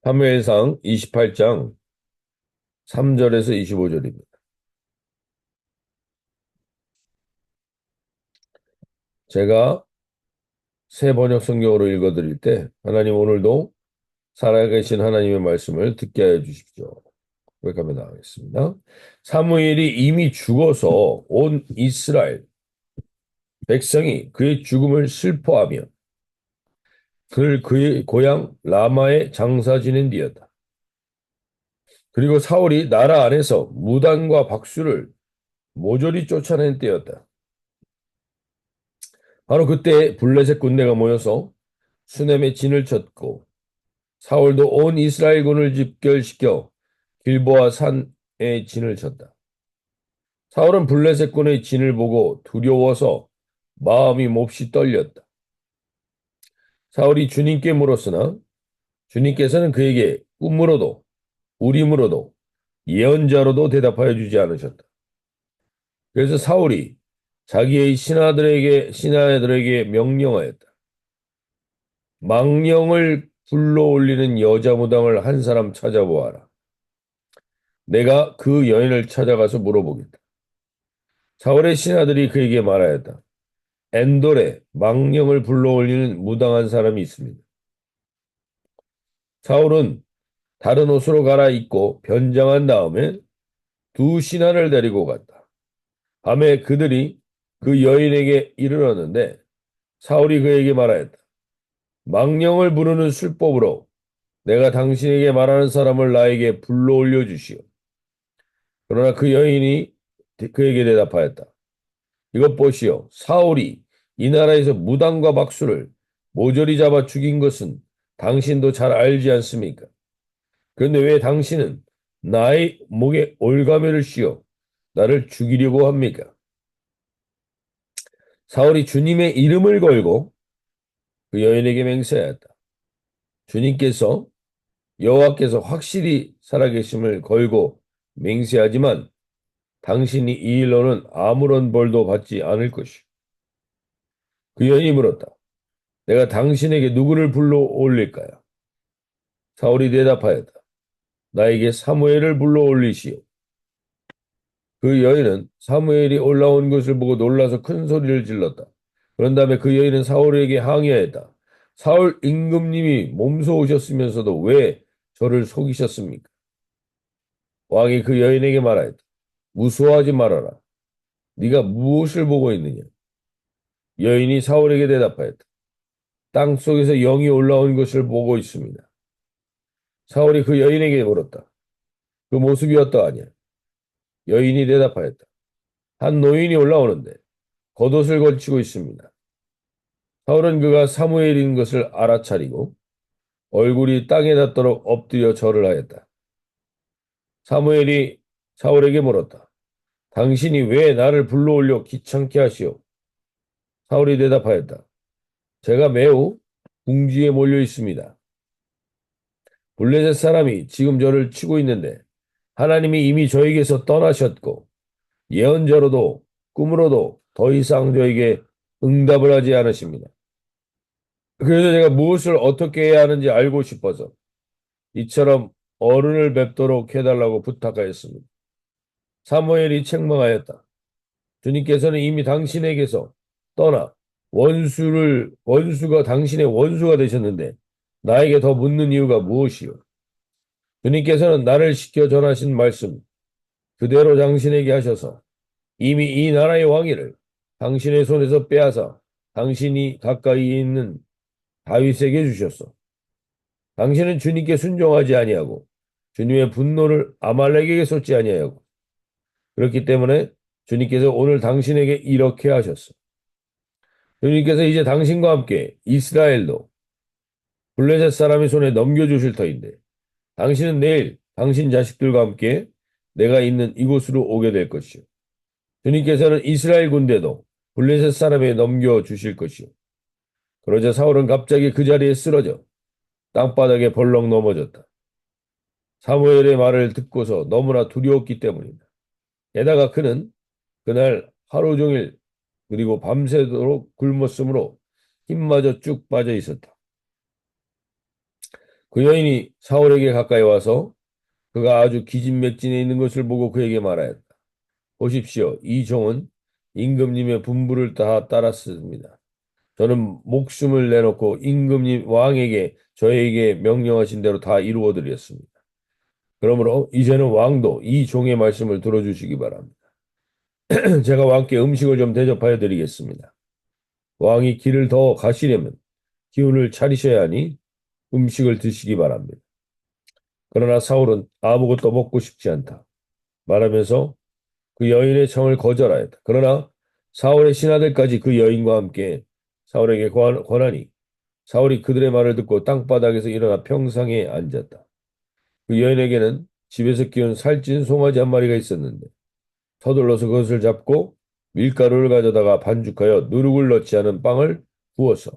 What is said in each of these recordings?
사무엘상 28장 3절에서 25절입니다. 제가 새 번역 성경으로 읽어드릴 때 하나님 오늘도 살아계신 하나님의 말씀을 듣게 하여 주십시오. 고백하며 나가겠습니다. 사무엘이 이미 죽어서 온 이스라엘 백성이 그의 죽음을 슬퍼하며 그의 고향 라마에 장사 지낸 뒤였다. 그리고 사울이 나라 안에서 무단과 박수를 모조리 쫓아낸 때였다. 바로 그때 블레셋 군대가 모여서 수넴에 진을 쳤고 사울도 온 이스라엘군을 집결시켜 길보아 산에 진을 쳤다. 사울은 블레셋 군의 진을 보고 두려워서 마음이 몹시 떨렸다. 사울이 주님께 물었으나 주님께서는 그에게 꿈으로도 우림으로도 예언자로도 대답하여 주지 않으셨다. 그래서 사울이 자기의 신하들에게 명령하였다. 망령을 불러올리는 여자 무당을 한 사람 찾아보아라. 내가 그 여인을 찾아가서 물어보겠다. 사울의 신하들이 그에게 말하였다. 엔돌에 망령을 불러올리는 무당한 사람이 있습니다. 사울은 다른 옷으로 갈아입고 변장한 다음에 두 신하를 데리고 갔다. 밤에 그들이 그 여인에게 이르렀는데 사울이 그에게 말하였다. 망령을 부르는 술법으로 내가 당신에게 말하는 사람을 나에게 불러올려 주시오. 그러나 그 여인이 그에게 대답하였다. 이것 보시오. 사울이 이 나라에서 무당과 박수를 모조리 잡아 죽인 것은 당신도 잘 알지 않습니까? 그런데 왜 당신은 나의 목에 올가매를 씌워 나를 죽이려고 합니까? 사울이 주님의 이름을 걸고 그 여인에게 맹세하였다. 주님께서 여호와께서 확실히 살아계심을 걸고 맹세하지만 당신이 이 일로는 아무런 벌도 받지 않을 것이오. 그 여인이 물었다. 내가 당신에게 누구를 불러 올릴까요? 사울이 대답하였다. 나에게 사무엘을 불러 올리시오. 그 여인은 사무엘이 올라온 것을 보고 놀라서 큰 소리를 질렀다. 그런 다음에 그 여인은 사울에게 항의하였다. 사울 임금님이 몸소 오셨으면서도 왜 저를 속이셨습니까? 왕이 그 여인에게 말하였다. 무서워하지 말아라. 네가 무엇을 보고 있느냐? 여인이 사울에게 대답하였다. 땅 속에서 영이 올라온 것을 보고 있습니다. 사울이 그 여인에게 물었다. 그 모습이 어떠하냐? 여인이 대답하였다. 한 노인이 올라오는데 겉옷을 걸치고 있습니다. 사울은 그가 사무엘인 것을 알아차리고 얼굴이 땅에 닿도록 엎드려 절을 하였다. 사무엘이 사울에게 물었다. 당신이 왜 나를 불러올려 귀찮게 하시오? 사울이 대답하였다. 제가 매우 궁지에 몰려 있습니다. 블레셋 사람이 지금 저를 치고 있는데 하나님이 이미 저에게서 떠나셨고 예언자로도 꿈으로도 더 이상 저에게 응답을 하지 않으십니다. 그래서 제가 무엇을 어떻게 해야 하는지 알고 싶어서 이처럼 어른을 뵙도록 해달라고 부탁하였습니다. 사무엘이 책망하였다. 주님께서는 이미 당신에게서 떠나 원수가 당신의 원수가 되셨는데 나에게 더 묻는 이유가 무엇이요? 주님께서는 나를 시켜 전하신 말씀 그대로 당신에게 하셔서 이미 이 나라의 왕위를 당신의 손에서 빼앗아 당신이 가까이 있는 다윗에게 주셨소. 당신은 주님께 순종하지 아니하고 주님의 분노를 아말렉에게 쏟지 아니하고 그렇기 때문에 주님께서 오늘 당신에게 이렇게 하셨소. 주님께서 이제 당신과 함께 이스라엘도 블레셋 사람의 손에 넘겨주실 터인데 당신은 내일 당신 자식들과 함께 내가 있는 이곳으로 오게 될 것이요. 주님께서는 이스라엘 군대도 블레셋 사람에 넘겨주실 것이요. 그러자 사울은 갑자기 그 자리에 쓰러져 땅바닥에 벌렁 넘어졌다. 사무엘의 말을 듣고서 너무나 두려웠기 때문이다. 게다가 그는 그날 하루 종일 그리고 밤새도록 굶었으므로 힘마저 쭉 빠져 있었다. 그 여인이 사울에게 가까이 와서 그가 아주 기진맥진해 있는 것을 보고 그에게 말하였다. 보십시오. 이 종은 임금님의 분부를 다 따랐습니다. 저는 목숨을 내놓고 임금님 왕에게 저에게 명령하신 대로 다 이루어 드렸습니다. 그러므로 이제는 왕도 이 종의 말씀을 들어주시기 바랍니다. 제가 왕께 음식을 좀 대접하여 드리겠습니다. 왕이 길을 더 가시려면 기운을 차리셔야 하니 음식을 드시기 바랍니다. 그러나 사울은 아무것도 먹고 싶지 않다 말하면서 그 여인의 청을 거절하였다. 그러나 사울의 신하들까지 그 여인과 함께 사울에게 권하니 사울이 그들의 말을 듣고 땅바닥에서 일어나 평상에 앉았다. 그 여인에게는 집에서 키운 살찐 송아지 한 마리가 있었는데 서둘러서 그것을 잡고 밀가루를 가져다가 반죽하여 누룩을 넣지 않은 빵을 구워서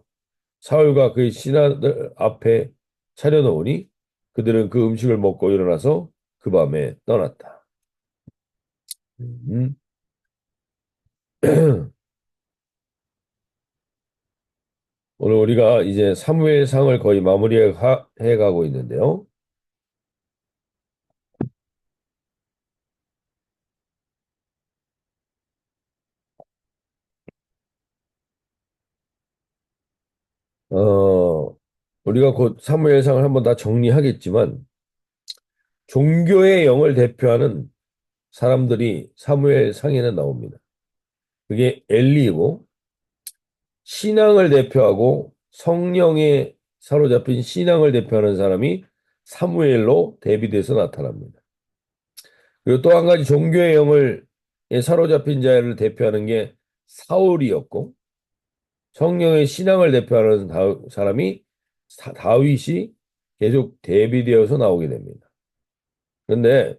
사울과 그의 신하들 앞에 차려놓으니 그들은 그 음식을 먹고 일어나서 그 밤에 떠났다. 음. 오늘 우리가 이제 사무엘상을 거의 마무리해 가고 있는데요. 어, 우리가 곧 사무엘상을 한번 다 정리하겠지만 종교의 영을 대표하는 사람들이 사무엘상에는 나옵니다. 그게 엘리이고 신앙을 대표하고 성령에 사로잡힌 신앙을 대표하는 사람이 사무엘로 대비돼서 나타납니다. 그리고 또 한 가지 종교의 영을 사로잡힌 자를 대표하는 게 사울이었고 성령의 신앙을 대표하는 사람이 다윗이 계속 대비되어서 나오게 됩니다. 그런데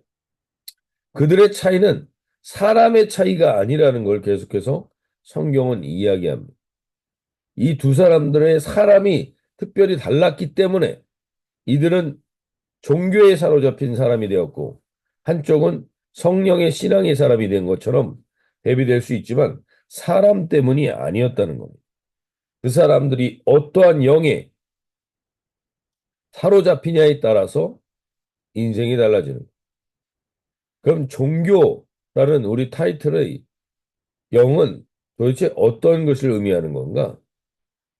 그들의 차이는 사람의 차이가 아니라는 걸 계속해서 성경은 이야기합니다. 이 두 사람들의 사람이 특별히 달랐기 때문에 이들은 종교에 사로잡힌 사람이 되었고 한쪽은 성령의 신앙의 사람이 된 것처럼 대비될 수 있지만 사람 때문이 아니었다는 겁니다. 그 사람들이 어떠한 영에 사로잡히냐에 따라서 인생이 달라지는 거예요. 그럼 종교라는 우리 타이틀의 영은 도대체 어떤 것을 의미하는 건가?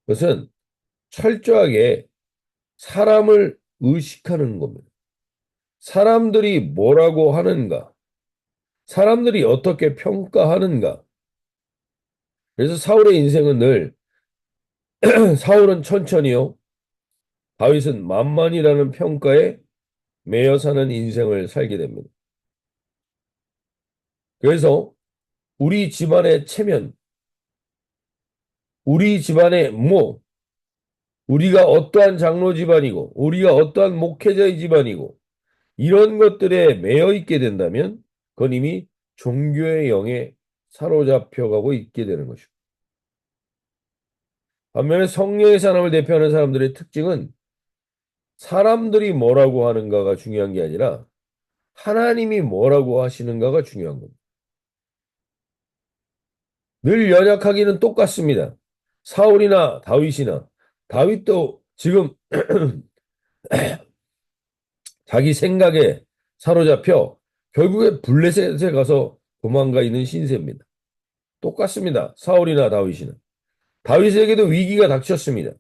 그것은 철저하게 사람을 의식하는 겁니다. 사람들이 뭐라고 하는가? 사람들이 어떻게 평가하는가? 그래서 사울의 인생은 늘 사울은 천천히요. 다윗은 만만이라는 평가에 매여 사는 인생을 살게 됩니다. 그래서 우리 집안의 체면, 우리 집안의 우리가 어떠한 장로 집안이고, 우리가 어떠한 목회자의 집안이고, 이런 것들에 매여 있게 된다면, 그건 이미 종교의 영에 사로잡혀가고 있게 되는 것이고. 반면에 성령의 사람을 대표하는 사람들의 특징은 사람들이 뭐라고 하는가가 중요한 게 아니라 하나님이 뭐라고 하시는가가 중요한 겁니다. 늘 연약하기는 똑같습니다. 사울이나 다윗이나 다윗도 지금 자기 생각에 사로잡혀 결국에 블레셋에 가서 도망가 있는 신세입니다. 똑같습니다. 사울이나 다윗이나. 다윗에게도 위기가 닥쳤습니다.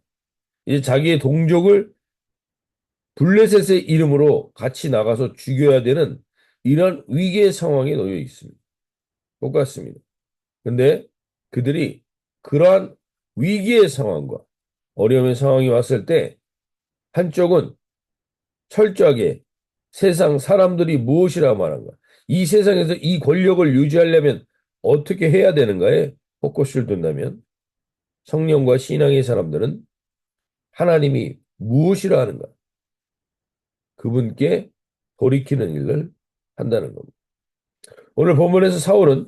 이제 자기의 동족을 블레셋의 이름으로 같이 나가서 죽여야 되는 이런 위기의 상황에 놓여 있습니다. 똑같습니다. 근데 그들이 그러한 위기의 상황과 어려움의 상황이 왔을 때 한쪽은 철저하게 세상 사람들이 무엇이라 말한가, 이 세상에서 이 권력을 유지하려면 어떻게 해야 되는가에 포커스를 둔다면 성령과 신앙의 사람들은 하나님이 무엇이라 하는가, 그분께 돌이키는 일을 한다는 겁니다. 오늘 본문에서 사울은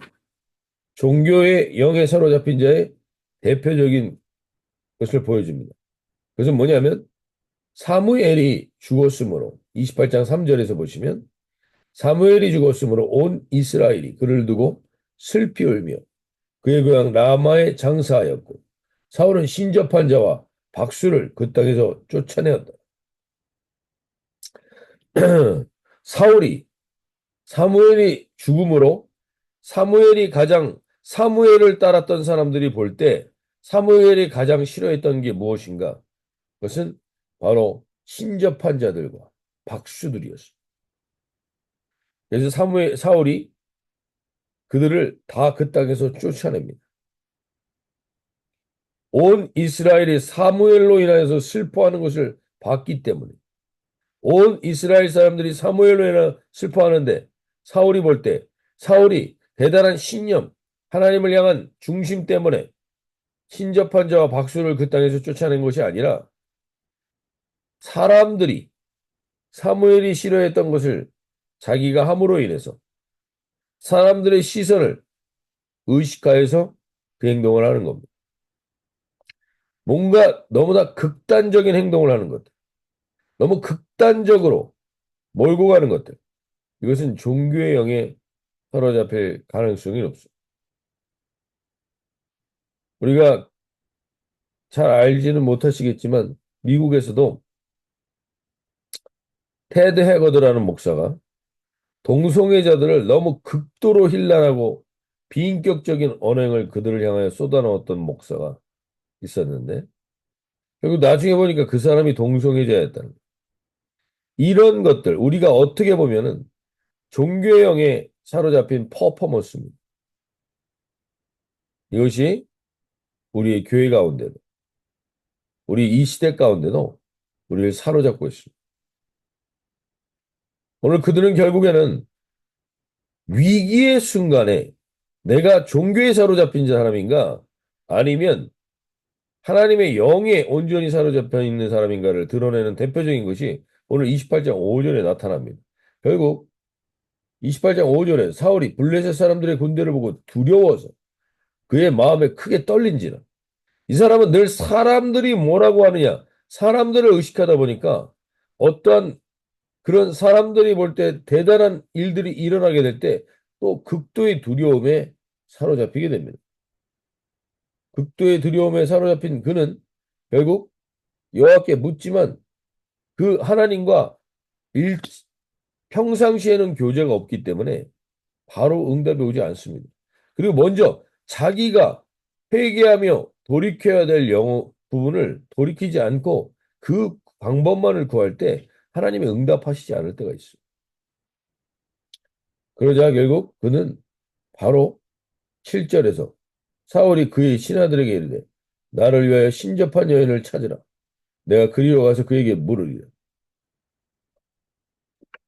종교의 영에 사로잡힌 자의 대표적인 것을 보여줍니다. 그것은 뭐냐면 사무엘이 죽었으므로 28장 3절에서 보시면 사무엘이 죽었으므로 온 이스라엘이 그를 두고 슬피 울며 그의 고향 라마에 장사하였고 사울은 신접한 자와 박수를 그 땅에서 쫓아내었다. 사울이 사무엘이 죽음으로 사무엘을 따랐던 사람들이 볼 때 사무엘이 가장 싫어했던 게 무엇인가? 그것은 바로 신접한 자들과 박수들이었습니다. 그래서 사울이 그들을 다 그 땅에서 쫓아냅니다. 온 이스라엘이 사무엘로 인하여서 슬퍼하는 것을 봤기 때문에 온 이스라엘 사람들이 사무엘로 인하여 슬퍼하는데 사울이 볼 때 사울이 대단한 신념, 하나님을 향한 중심 때문에 신접한 자와 박수를 그 땅에서 쫓아낸 것이 아니라 사람들이 사무엘이 싫어했던 것을 자기가 함으로 인해서 사람들의 시선을 의식하여서 그 행동을 하는 겁니다. 뭔가 너무나 극단적인 행동을 하는 것들, 너무 극단적으로 몰고 가는 것들, 이것은 종교의 영에 사로잡힐 가능성이 높습니다. 우리가 잘 알지는 못하시겠지만 미국에서도 테드 해거드라는 목사가 동성애자들을 너무 극도로 힐난하고 비인격적인 언행을 그들을 향하여 쏟아넣었던 목사가 있었는데 결국 나중에 보니까 그 사람이 동성애자였다는 거예요. 이런 것들 우리가 어떻게 보면은 종교의 영에 사로잡힌 퍼포먼스입니다. 이것이 우리의 교회 가운데도 우리 이 시대 가운데도 우리를 사로잡고 있습니다. 오늘 그들은 결국에는 위기의 순간에 내가 종교에 사로잡힌 사람인가 아니면 하나님의 영에 온전히 사로잡혀 있는 사람인가를 드러내는 대표적인 것이 오늘 28장 5절에 나타납니다. 결국 28장 5절에 사울이 블레셋 사람들의 군대를 보고 두려워서 그의 마음에 크게 떨린지라. 이 사람은 늘 사람들이 뭐라고 하느냐 사람들을 의식하다 보니까 어떠한 그런 사람들이 볼 때 대단한 일들이 일어나게 될 때 또 극도의 두려움에 사로잡히게 됩니다. 극도의 두려움에 사로잡힌 그는 결국 여호와께 묻지만 그 하나님과 평상시에는 교제가 없기 때문에 바로 응답이 오지 않습니다. 그리고 먼저 자기가 회개하며 돌이켜야 될 부분을 돌이키지 않고 그 방법만을 구할 때 하나님이 응답하시지 않을 때가 있어요. 그러자 결국 그는 바로 7절에서 사울이 그의 신하들에게 이르되 나를 위하여 신접한 여인을 찾으라. 내가 그리로 가서 그에게 물으리라.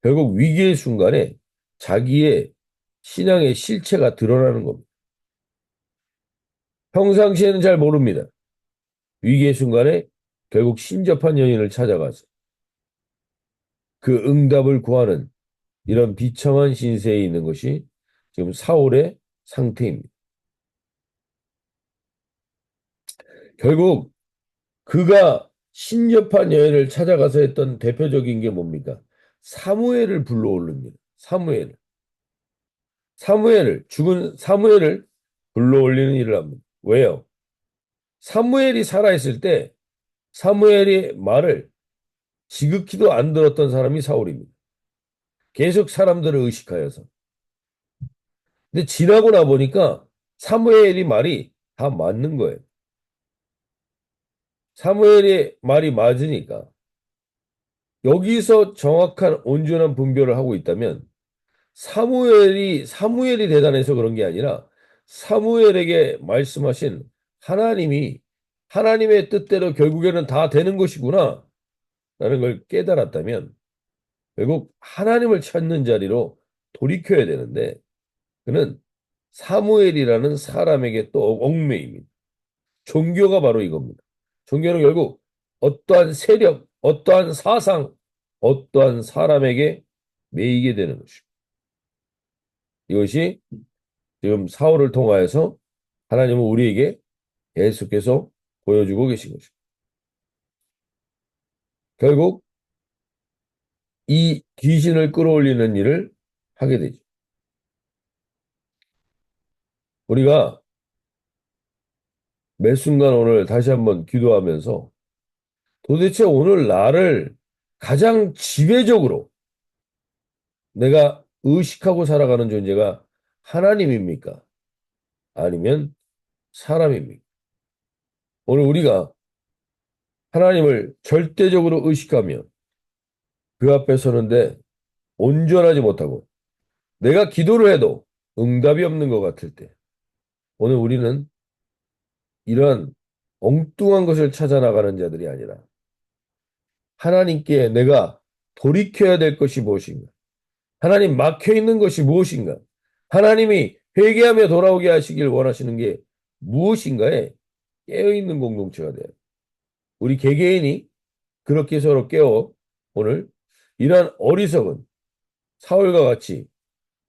결국 위기의 순간에 자기의 신앙의 실체가 드러나는 겁니다. 평상시에는 잘 모릅니다. 위기의 순간에 결국 신접한 여인을 찾아가서 그 응답을 구하는 이런 비참한 신세에 있는 것이 지금 사울의 상태입니다. 결국 그가 신접한 여인을 찾아가서 했던 대표적인 게 뭡니까? 사무엘을 불러올립니다. 죽은 사무엘을 불러올리는 일을 합니다. 왜요? 사무엘이 살아있을 때 사무엘의 말을 지극히도 안 들었던 사람이 사울입니다. 계속 사람들을 의식하여서. 근데 지나고 나 보니까 사무엘이 말이 다 맞는 거예요. 사무엘의 말이 맞으니까 여기서 정확한 온전한 분별을 하고 있다면 사무엘이 대단해서 그런 게 아니라 사무엘에게 말씀하신 하나님이 하나님의 뜻대로 결국에는 다 되는 것이구나 라는 걸 깨달았다면 결국 하나님을 찾는 자리로 돌이켜야 되는데 그는 사무엘이라는 사람에게 또 얽매입니다. 종교가 바로 이겁니다. 종교는 결국 어떠한 세력, 어떠한 사상, 어떠한 사람에게 매이게 되는 것입니다. 이것이 지금 사울을 통하여서 하나님은 우리에게 계속해서 보여주고 계신 것입니다. 결국 이 귀신을 끌어올리는 일을 하게 되죠. 우리가 매 순간 오늘 다시 한번 기도하면서 도대체 오늘 나를 가장 지배적으로 내가 의식하고 살아가는 존재가 하나님입니까? 아니면 사람입니까? 오늘 우리가 하나님을 절대적으로 의식하며 그 앞에 서는데 온전하지 못하고 내가 기도를 해도 응답이 없는 것 같을 때 오늘 우리는 이러한 엉뚱한 것을 찾아 나가는 자들이 아니라 하나님께 내가 돌이켜야 될 것이 무엇인가? 하나님 막혀 있는 것이 무엇인가? 하나님이 회개하며 돌아오게 하시길 원하시는 게 무엇인가에 깨어 있는 공동체가 돼요. 우리 개개인이 그렇게 서로 깨어 오늘 이러한 어리석은 사울과 같이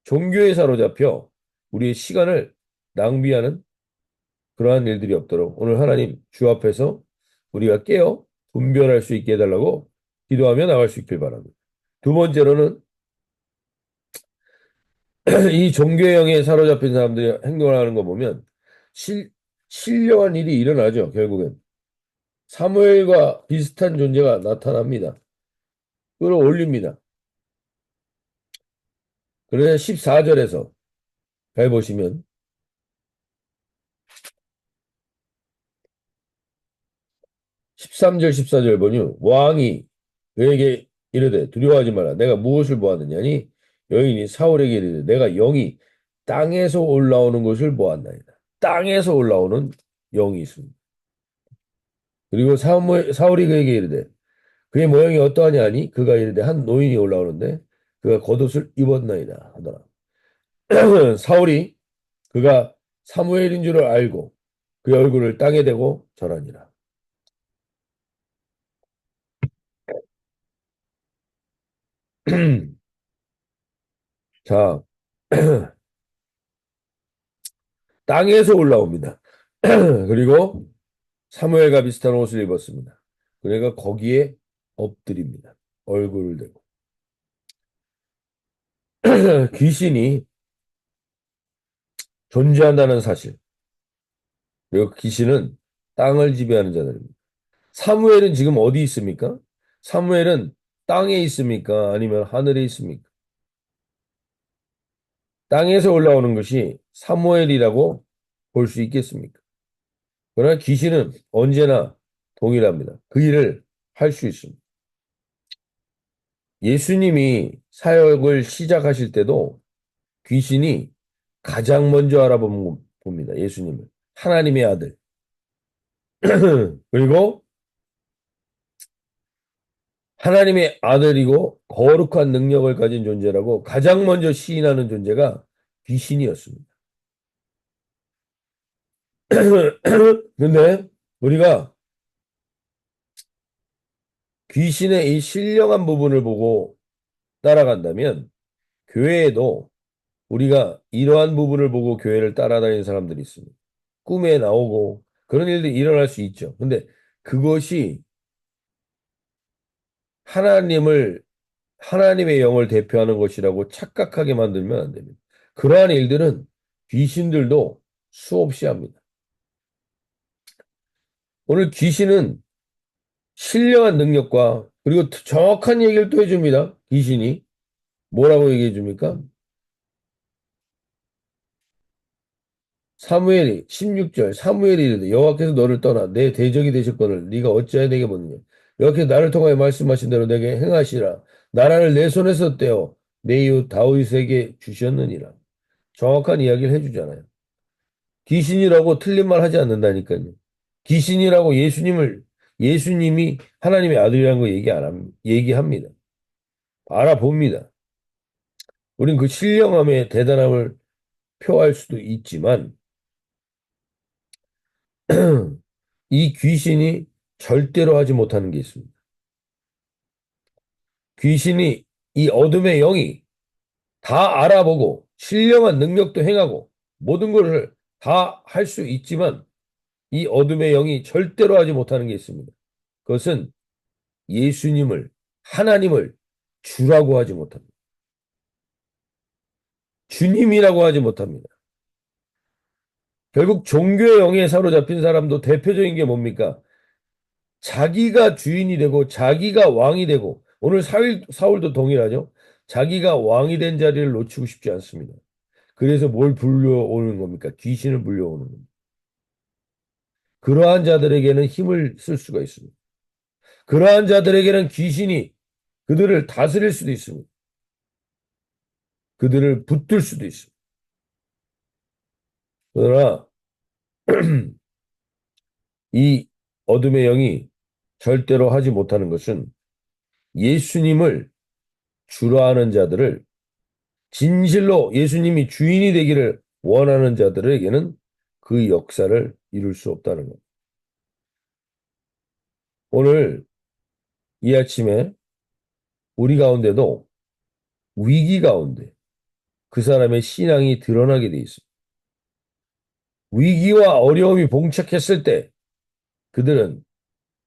종교에 사로잡혀 우리의 시간을 낭비하는 그러한 일들이 없도록 오늘 하나님 주 앞에서 우리가 깨어 분별할 수 있게 해달라고 기도하며 나갈 수 있길 바랍니다. 두 번째로는 이 종교의 영에 사로잡힌 사람들이 행동을 하는 거 보면 신령한 일이 일어나죠. 결국엔 사무엘과 비슷한 존재가 나타납니다. 끌어올립니다. 그래서 14절에서 잘 보시면 13절 14절 보니 왕이 그에게 이르되 두려워하지 마라. 내가 무엇을 보았느냐니 여인이 사울에게 이르되 내가 영이 땅에서 올라오는 것을 보았나이다. 땅에서 올라오는 영이 있습니다. 그리고 사울이 그에게 이르되 그의 모양이 어떠하냐 하니 그가 이르되 한 노인이 올라오는데 그가 겉옷을 입었나이다 하더라. 사울이 그가 사무엘인 줄을 알고 그의 얼굴을 땅에 대고 절하니라. 자, 땅에서 올라옵니다. 그리고 사무엘과 비슷한 옷을 입었습니다. 그러니까 거기에 엎드립니다. 얼굴을 대고. 귀신이 존재한다는 사실. 그리고 귀신은 땅을 지배하는 자들입니다. 사무엘은 지금 어디 있습니까? 사무엘은 땅에 있습니까? 아니면 하늘에 있습니까? 땅에서 올라오는 것이 사무엘이라고 볼 수 있겠습니까? 그러나 귀신은 언제나 동일합니다. 그 일을 할 수 있습니다. 예수님이 사역을 시작하실 때도 귀신이 가장 먼저 알아봅니다. 예수님을. 하나님의 아들. 그리고 하나님의 아들이고 거룩한 능력을 가진 존재라고 가장 먼저 시인하는 존재가 귀신이었습니다. 근데 우리가 귀신의 이 신령한 부분을 보고 따라간다면 교회에도 우리가 이러한 부분을 보고 교회를 따라다니는 사람들이 있습니다. 꿈에 나오고 그런 일들이 일어날 수 있죠. 근데 그것이 하나님을 하나님의 영을 대표하는 것이라고 착각하게 만들면 안 됩니다. 그러한 일들은 귀신들도 수없이 합니다. 오늘 귀신은 신령한 능력과 그리고 정확한 얘기를 또 해줍니다. 귀신이 뭐라고 얘기해 줍니까? 사무엘이 16절 사무엘이 이르되 여호와께서 너를 떠나 내 대적이 되셨거늘 네가 어찌하여 내게 묻느냐 여호와께서 나를 통하여 말씀하신 대로 내게 행하시라 나라를 내 손에서 떼어 내 이웃 다윗에게 주셨느니라. 정확한 이야기를 해주잖아요. 귀신이라고 틀린 말 하지 않는다니까요. 귀신이라고 예수님이 하나님의 아들이라는 거 얘기합니다. 알아봅니다. 우린 그 신령함의 대단함을 표할 수도 있지만 이 귀신이 절대로 하지 못하는 게 있습니다. 귀신이 이 어둠의 영이 다 알아보고 신령한 능력도 행하고 모든 것을 다 할 수 있지만 이 어둠의 영이 절대로 하지 못하는 게 있습니다. 그것은 예수님을 하나님을 주라고 하지 못합니다. 주님이라고 하지 못합니다. 결국 종교의 영에 사로잡힌 사람도 대표적인 게 뭡니까? 자기가 주인이 되고 자기가 왕이 되고 오늘 사울도 동일하죠. 자기가 왕이 된 자리를 놓치고 싶지 않습니다. 그래서 뭘 불려오는 겁니까? 귀신을 불려오는 겁니다. 그러한 자들에게는 힘을 쓸 수가 있습니다. 그러한 자들에게는 귀신이 그들을 다스릴 수도 있습니다. 그들을 붙들 수도 있습니다. 그러나 이 어둠의 영이 절대로 하지 못하는 것은 예수님을 주로 하는 자들을 진실로 예수님이 주인이 되기를 원하는 자들에게는 그 역사를 이룰 수 없다는 것. 오늘 이 아침에 우리 가운데도 위기 가운데 그 사람의 신앙이 드러나게 돼 있습니다. 위기와 어려움이 봉착했을 때 그들은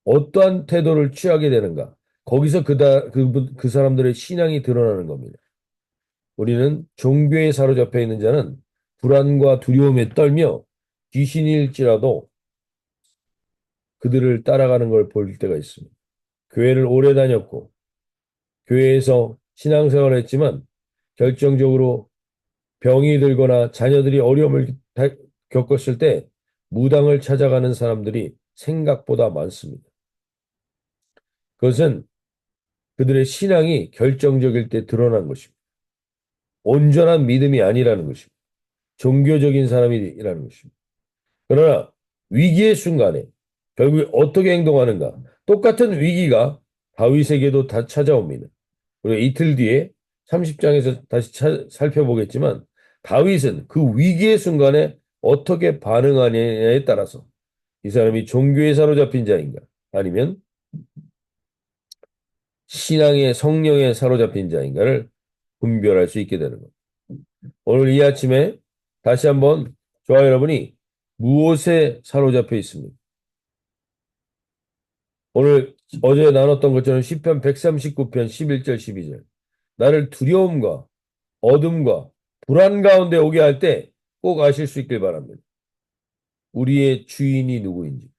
어떠한 태도를 취하게 되는가? 거기서 그 사람들의 신앙이 드러나는 겁니다. 우리는 종교에 사로잡혀 있는 자는 불안과 두려움에 떨며 귀신일지라도 그들을 따라가는 걸 볼 때가 있습니다. 교회를 오래 다녔고 교회에서 신앙생활을 했지만 결정적으로 병이 들거나 자녀들이 어려움을 겪었을 때 무당을 찾아가는 사람들이 생각보다 많습니다. 그것은 그들의 신앙이 결정적일 때 드러난 것입니다. 온전한 믿음이 아니라는 것입니다. 종교적인 사람이라는 것입니다. 그러나 위기의 순간에 결국 어떻게 행동하는가? 똑같은 위기가 다윗에게도 다 찾아옵니다. 그리고 이틀 뒤에 30장에서 다시 살펴보겠지만 다윗은 그 위기의 순간에 어떻게 반응하느냐에 따라서 이 사람이 종교에 사로잡힌 자인가 아니면 신앙의 성령에 사로잡힌 자인가를 분별할 수 있게 되는 겁니다. 오늘 이 아침에 다시 한번 저와 여러분이 무엇에 사로잡혀 있습니까? 오늘 어제 나눴던 것처럼 시편 139편 11절 12절 나를 두려움과 어둠과 불안 가운데 오게 할 때 꼭 아실 수 있길 바랍니다. 우리의 주인이 누구인지,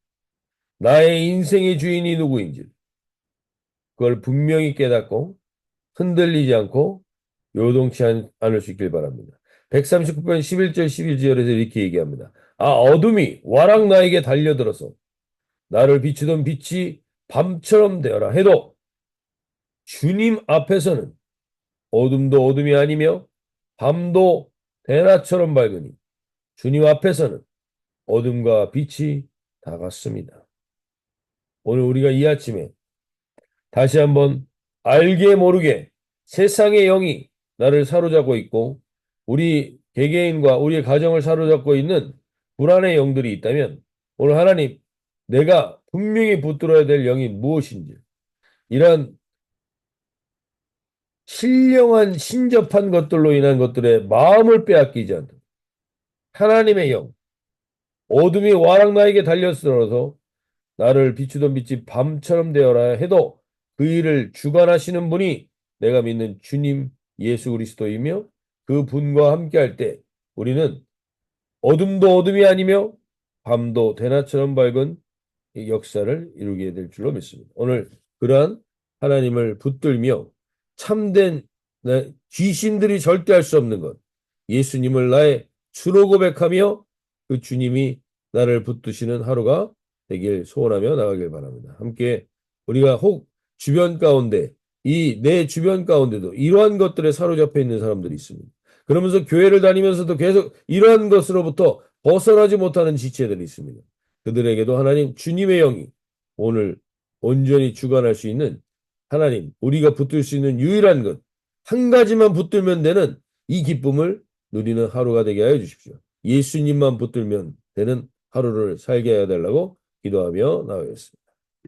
나의 인생의 주인이 누구인지 그걸 분명히 깨닫고 흔들리지 않고 요동치 않을 수 있길 바랍니다. 139편 11절 11절에서 이렇게 얘기합니다. 아, 어둠이 와락 나에게 달려들어서 나를 비추던 빛이 밤처럼 되어라 해도 주님 앞에서는 어둠도 어둠이 아니며 밤도 대낮처럼 밝으니 주님 앞에서는 어둠과 빛이 다 같습니다. 오늘 우리가 이 아침에 다시 한번 알게 모르게 세상의 영이 나를 사로잡고 있고 우리 개개인과 우리의 가정을 사로잡고 있는 불안의 영들이 있다면 오늘 하나님 내가 분명히 붙들어야 될 영이 무엇인지 이런 신령한 신접한 것들로 인한 것들의 마음을 빼앗기지 않도록 하나님의 영 어둠이 와락 나에게 달려들어서 나를 비추던 빛이 밤처럼 되어라 해도 그 일을 주관하시는 분이 내가 믿는 주님 예수 그리스도이며 그 분과 함께할 때 우리는 어둠도 어둠이 아니며 밤도 대낮처럼 밝은 이 역사를 이루게 될 줄로 믿습니다. 오늘 그러한 하나님을 붙들며 참된 귀신들이 절대 할 수 없는 것 예수님을 나의 주로 고백하며 그 주님이 나를 붙드시는 하루가 되길 소원하며 나가길 바랍니다. 함께 우리가 혹 주변 가운데 이 내 주변 가운데도 이러한 것들에 사로잡혀 있는 사람들이 있습니다. 그러면서 교회를 다니면서도 계속 이러한 것으로부터 벗어나지 못하는 지체들이 있습니다. 그들에게도 하나님 주님의 영이 오늘 온전히 주관할 수 있는 하나님 우리가 붙들 수 있는 유일한 것 한 가지만 붙들면 되는 이 기쁨을 누리는 하루가 되게 하여 주십시오. 예수님만 붙들면 되는 하루를 살게 해야 되려고 기도하며 나오겠습니다.